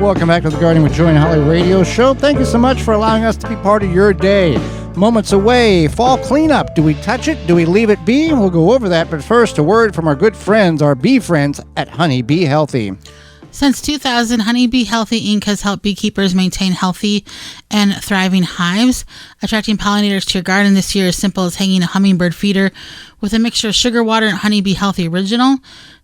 Welcome back to the Gardening with Joy and Holly radio show. Thank you so much for allowing us to be part of your day. Moments away, fall cleanup. Do we touch it? Do we leave it be? We'll go over that, but first, a word from our good friends, our bee friends at Honey Bee Healthy. Since 2000, Honey Bee Healthy Inc. has helped beekeepers maintain healthy and thriving hives. Attracting pollinators to your garden this year is simple as hanging a hummingbird feeder with a mixture of sugar water and Honey Bee Healthy Original.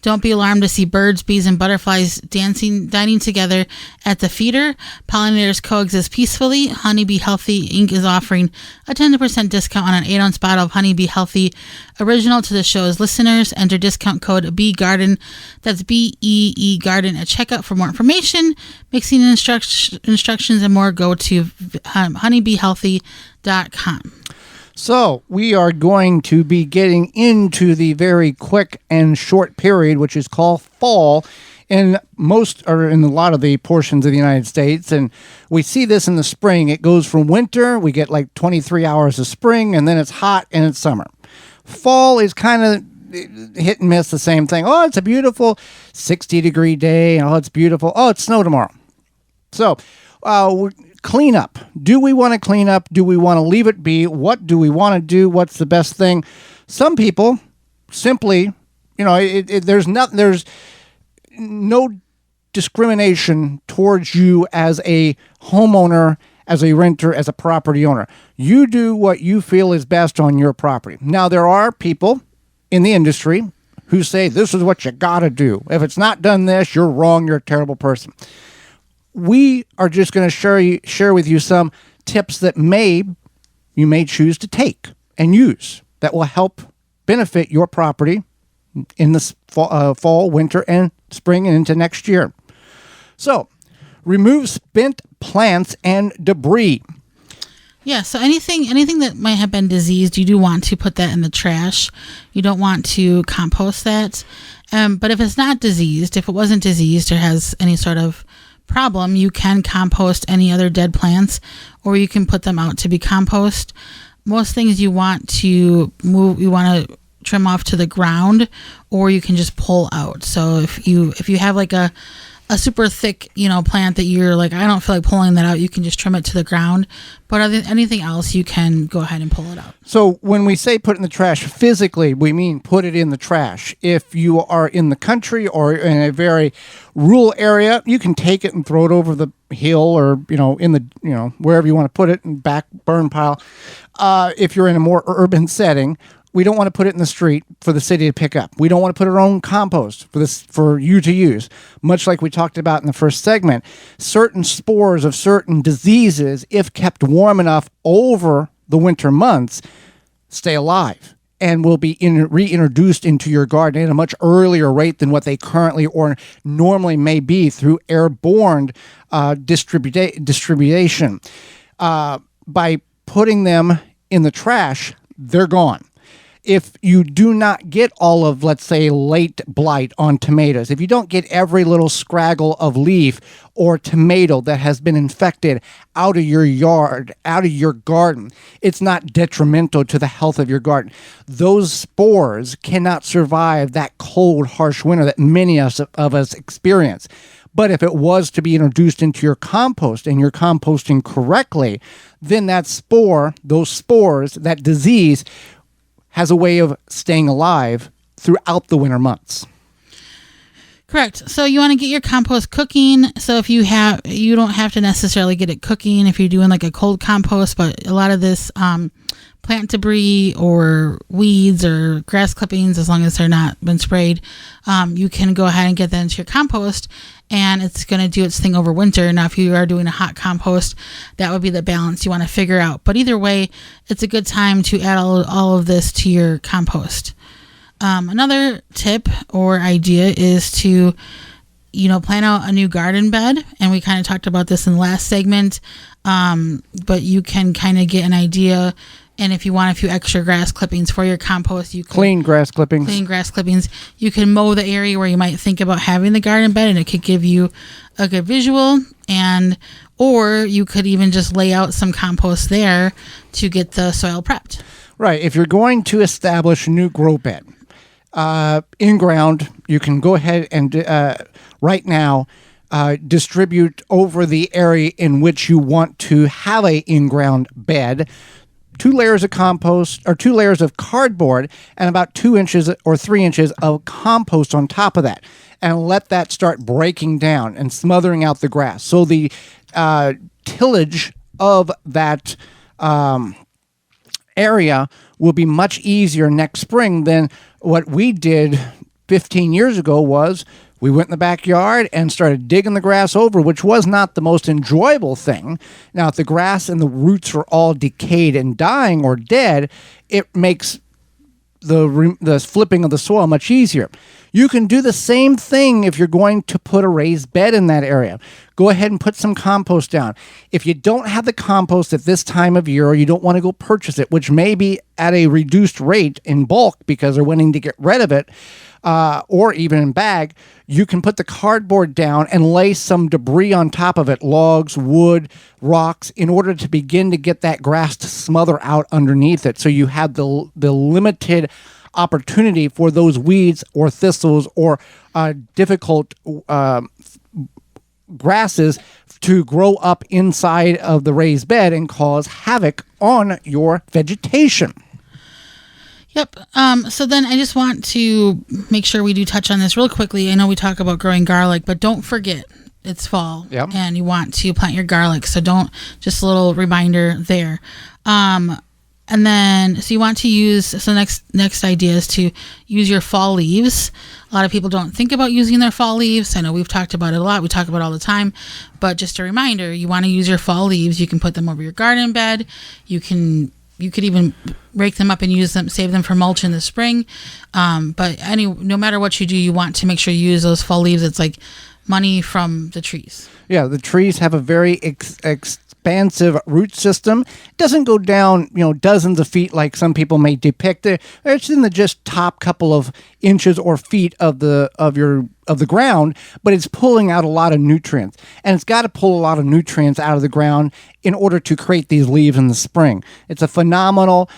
Don't be alarmed to see birds, bees, and butterflies dining together at the feeder. Pollinators coexist peacefully. Honey Bee Healthy Inc. is offering a 10% discount on an 8-ounce bottle of Honey Bee Healthy Original to the show's listeners. Enter discount code BEEGARDEN. That's BEE Garden at checkout. For more information, mixing instructions, and more, go to honeybeehealthy.com. So we are going to be getting into the very quick and short period, which is called fall in most or in a lot of the portions of the United States. And we see this in the spring. It goes from winter. We get like 23 hours of spring, and then it's hot and it's summer. Fall is kind of hit and miss, the same thing. Oh, it's a beautiful 60-degree day. Oh, it's beautiful. Oh, it's snow tomorrow. So, clean up. Do we want to clean up? Do we want to leave it be? What do we want to do? What's the best thing? Some people simply, there's no discrimination towards you as a homeowner, as a renter, as a property owner. You do what you feel is best on your property. Now, there are people in the industry who say this is what you got to do. If it's not done this, you're wrong. You're a terrible person. We are just going to share with you some tips that you may choose to take and use that will help benefit your property in the fall, winter, and spring and into next year. So, remove spent plants and debris. Yeah, so anything that might have been diseased, you do want to put that in the trash. You don't want to compost that. But if it's not diseased, if it wasn't diseased or has any sort of problem, you can compost any other dead plants, or you can put them out to be compost. Most things you want to trim off to the ground, or you can just pull out. So if you have like a super thick, plant that you're like, I don't feel like pulling that out, you can just trim it to the ground. But anything else, you can go ahead and pull it out. So when we say put it in the trash, physically, we mean put it in the trash. If you are in the country or in a very rural area, you can take it and throw it over the hill or, in the, wherever you want to put it, in back burn pile. If you're in a more urban setting, we don't want to put it in the street for the city to pick up. We don't want to put our own compost for you to use. Much like we talked about in the first segment, certain spores of certain diseases, if kept warm enough over the winter months, stay alive and will be reintroduced into your garden at a much earlier rate than what they currently or normally may be through airborne distribution. By putting them in the trash, they're gone. If you do not get all of, let's say, late blight on tomatoes, if you don't get every little scraggle of leaf or tomato that has been infected out of your yard, out of your garden, it's not detrimental to the health of your garden. Those spores cannot survive that cold, harsh winter that many of us experience. But if it was to be introduced into your compost and you're composting correctly, then that those spores, that disease, has a way of staying alive throughout the winter months. Correct. So you want to get your compost cooking. So if you don't have to necessarily get it cooking if you're doing like a cold compost, but a lot of this plant debris or weeds or grass clippings, as long as they're not been sprayed, you can go ahead and get that into your compost, and it's going to do its thing over winter. Now, if you are doing a hot compost, that would be the balance you want to figure out. But either way, it's a good time to add all of this to your compost. Another tip or idea is to, plan out a new garden bed. And we kind of talked about this in the last segment. But you can kind of get an idea. And if you want a few extra grass clippings for your compost, you can clean grass clippings. You can mow the area where you might think about having the garden bed, and it could give you a good visual. Or you could even just lay out some compost there to get the soil prepped. Right. If you're going to establish a new grow bed, in ground, you can go ahead and right now distribute over the area in which you want to have a in-ground bed. 2 layers of compost or 2 layers of cardboard and about 2 inches or 3 inches of compost on top of that, and let that start breaking down and smothering out the grass. So the tillage of that area will be much easier next spring than what we did 15 years ago. Was we went in the backyard and started digging the grass over, which was not the most enjoyable thing. Now, if the grass and the roots are all decayed and dying or dead, it makes the flipping of the soil much easier. You can do the same thing if you're going to put a raised bed in that area. Go ahead and put some compost down. If you don't have the compost at this time of year, or you don't want to go purchase it, which may be at a reduced rate in bulk because they're wanting to get rid of it, or even in bag, you can put the cardboard down and lay some debris on top of it, logs, wood, rocks, in order to begin to get that grass to smother out underneath it. So you have the limited opportunity for those weeds or thistles or difficult grasses to grow up inside of the raised bed and cause havoc on your vegetation. Yep. So then I just want to make sure we do touch on this real quickly. I know we talk about growing garlic, but don't forget it's fall. Yep. And you want to plant your garlic. So don't, just a little reminder there. And then, so you want to use, so next idea is to use your fall leaves. A lot of people don't think about using their fall leaves. I know we've talked about it a lot. We talk about it all the time, but just a reminder, you want to use your fall leaves. You can put them over your garden bed. You could even rake them up and use them, save them for mulch in the spring. But no matter what you do, you want to make sure you use those fall leaves. It's like money from the trees. Yeah, the trees have a very expansive root system. It doesn't go down, dozens of feet like some people may depict it. It's in the just top couple of inches or feet of the ground, but it's pulling out a lot of nutrients. And it's got to pull a lot of nutrients out of the ground in order to create these leaves in the spring. It's a phenomenal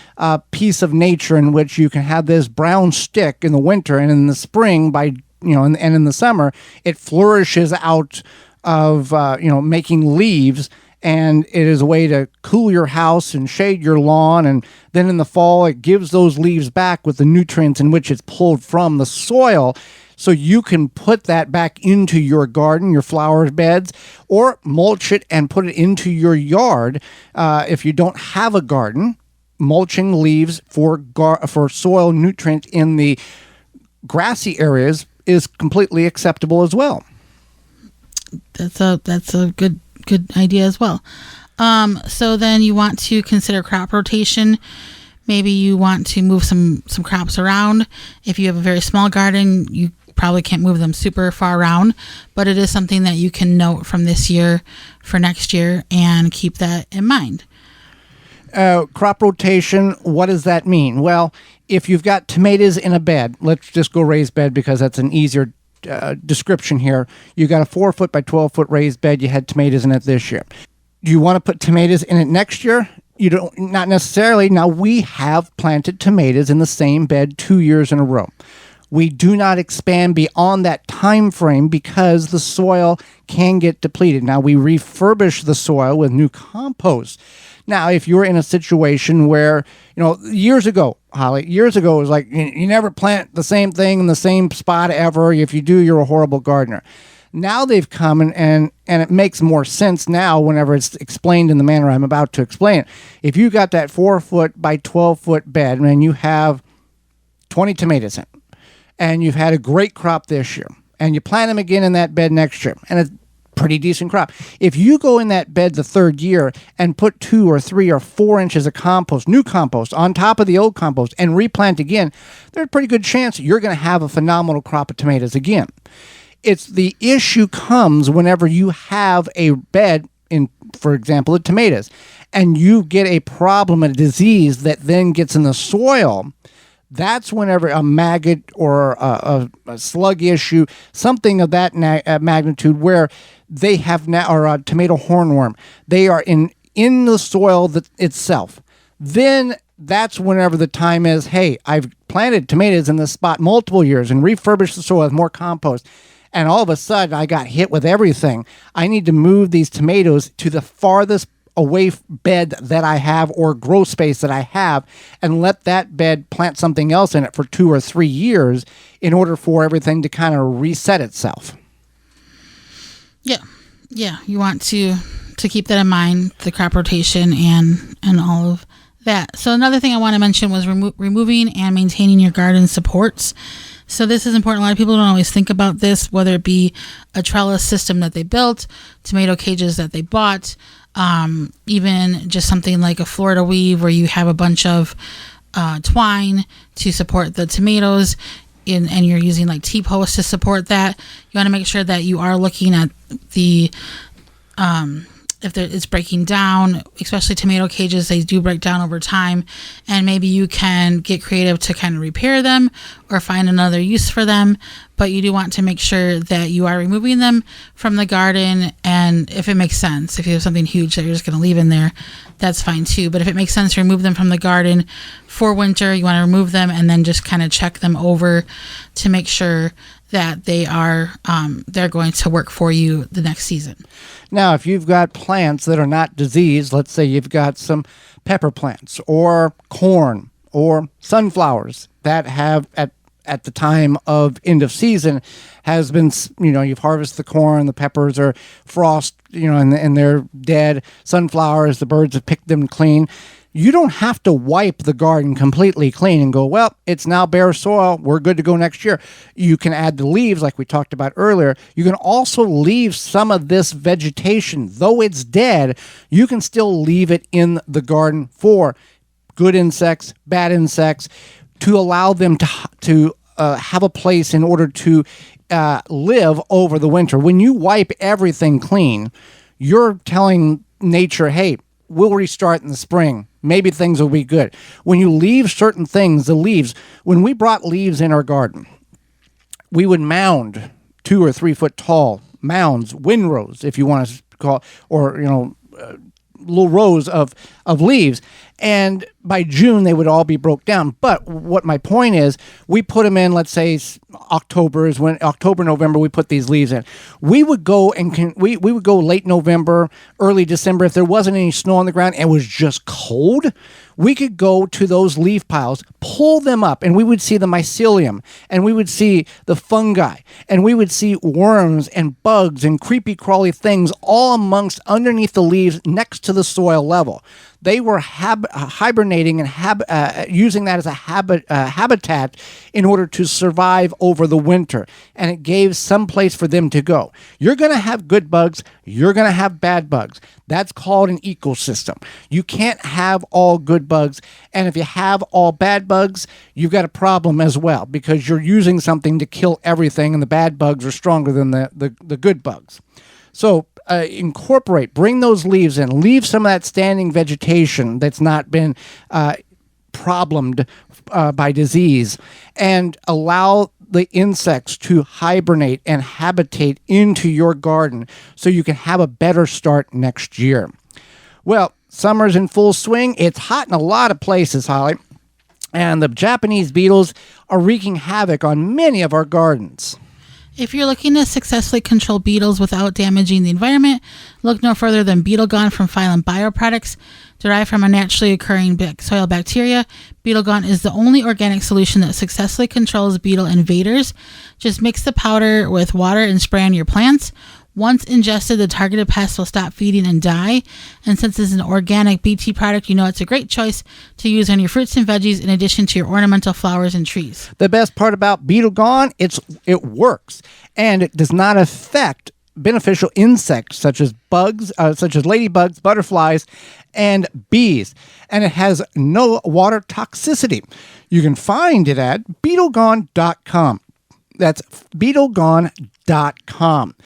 piece of nature in which you can have this brown stick in the winter, and in the spring and in the summer, it flourishes out of, making leaves. And it is a way to cool your house and shade your lawn. And then in the fall, it gives those leaves back with the nutrients in which it's pulled from the soil. So you can put that back into your garden, your flower beds, or mulch it and put it into your yard. If you don't have a garden, mulching leaves for soil nutrients in the grassy areas is completely acceptable as well. That's a good idea as well. So then you want to consider crop rotation. Maybe you want to move some crops around. If you have a very small garden, you probably can't move them super far around, but it is something that you can note from this year for next year and keep that in mind. Crop rotation, what does that mean? Well, if you've got tomatoes in a bed, let's just go raised bed because that's an easier description here. You got a 4-foot by 12-foot raised bed. You had tomatoes in it this year. Do you want to put tomatoes in it next year? You don't, not necessarily. Now, we have planted tomatoes in the same bed 2 years in a row. We do not expand beyond that time frame because the soil can get depleted. Now, we refurbish the soil with new compost. Now, if you're in a situation where, years ago, Holly, it was like you never plant the same thing in the same spot ever. If you do, you're a horrible gardener. Now they've come and it makes more sense now whenever it's explained in the manner I'm about to explain it. If you got that 4-foot by 12-foot bed and you have 20 tomatoes in it, and you've had a great crop this year, and you plant them again in that bed next year, and it's pretty decent crop. If you go in that bed the third year and put 2 or 3 or 4 inches of compost, new compost, on top of the old compost and replant again, there's a pretty good chance you're going to have a phenomenal crop of tomatoes again. It's the issue comes whenever you have a bed in, for example, of tomatoes, and you get a problem, a disease that then gets in the soil. That's whenever a maggot or a slug issue, something of that magnitude, where they have now, or a tomato hornworm, they are in the soil itself. Then that's whenever the time is, hey, I've planted tomatoes in this spot multiple years and refurbished the soil with more compost, and all of a sudden I got hit with everything. I need to move these tomatoes to the farthest away bed that I have or grow space that I have, and let that bed plant something else in it for 2 or 3 years in order for everything to kind of reset itself. Yeah. You want to keep that in mind, the crop rotation and all of that. So another thing I want to mention was removing and maintaining your garden supports. So this is important. A lot of people don't always think about this, whether it be a trellis system that they built, tomato cages that they bought, even just something like a Florida weave where you have a bunch of twine to support the tomatoes and you're using like T-posts to support that. You want to make sure that you are looking at the if it's breaking down, especially tomato cages, they do break down over time, and maybe you can get creative to kind of repair them or find another use for them. But you do want to make sure that you are removing them from the garden, and if it makes sense, if you have something huge that you're just going to leave in there, that's fine too. But if it makes sense to remove them from the garden for winter, you want to remove them and then just kind of check them over to make sure that they are they're going to work for you the next season. Now, if you've got plants that are not diseased, let's say you've got some pepper plants or corn or sunflowers that have at the time of end of season has been, you've harvested the corn, the peppers are frost, and they're dead. Sunflowers, the birds have picked them clean. You don't have to wipe the garden completely clean and go, well, it's now bare soil, we're good to go next year. You can add the leaves like we talked about earlier. You can also leave some of this vegetation. Though it's dead, you can still leave it in the garden for good insects, bad insects, to allow them to have a place in order to live over the winter. When you wipe everything clean, you're telling nature, hey, we'll restart in the spring. Maybe things will be good. When you leave certain things, the leaves, when we brought leaves in our garden, we would mound 2 or 3 foot tall mounds, windrows, if you want to call it, or, little rows of leaves. And by June, they would all be broke down. But what my point is, we put them in, let's say October, November, we put these leaves in. We would go we would go late November, early December. If there wasn't any snow on the ground and it was just cold, we could go to those leaf piles, pull them up, and we would see the mycelium, and we would see the fungi, and we would see worms and bugs and creepy crawly things all amongst underneath the leaves next to the soil level. They were hibernating and using that as a habitat in order to survive over the winter, and it gave some place for them to go. You're going to have good bugs. You're going to have bad bugs. That's called an ecosystem. You can't have all good bugs, and if you have all bad bugs, you've got a problem as well because you're using something to kill everything, and the bad bugs are stronger than the good bugs. So bring those leaves in, leave some of that standing vegetation that's not been problemed by disease, and allow the insects to hibernate and habitate into your garden so you can have a better start next year. Well, summer's in full swing. It's hot in a lot of places, Holly, and the Japanese beetles are wreaking havoc on many of our gardens. If you're looking to successfully control beetles without damaging the environment, look no further than Beetle Gone from Phylum Bioproducts. Derived from a naturally occurring soil bacteria, Beetle Gone is the only organic solution that successfully controls beetle invaders. Just mix the powder with water and spray on your plants. Once ingested, the targeted pests will stop feeding and die. And since it's an organic BT product, you know it's a great choice to use on your fruits and veggies in addition to your ornamental flowers and trees. The best part about Beetle Gone, it works, and it does not affect beneficial insects such as bugs, such as ladybugs, butterflies, and bees. And it has no water toxicity. You can find it at beetlegone.com. That's beetlegone.com.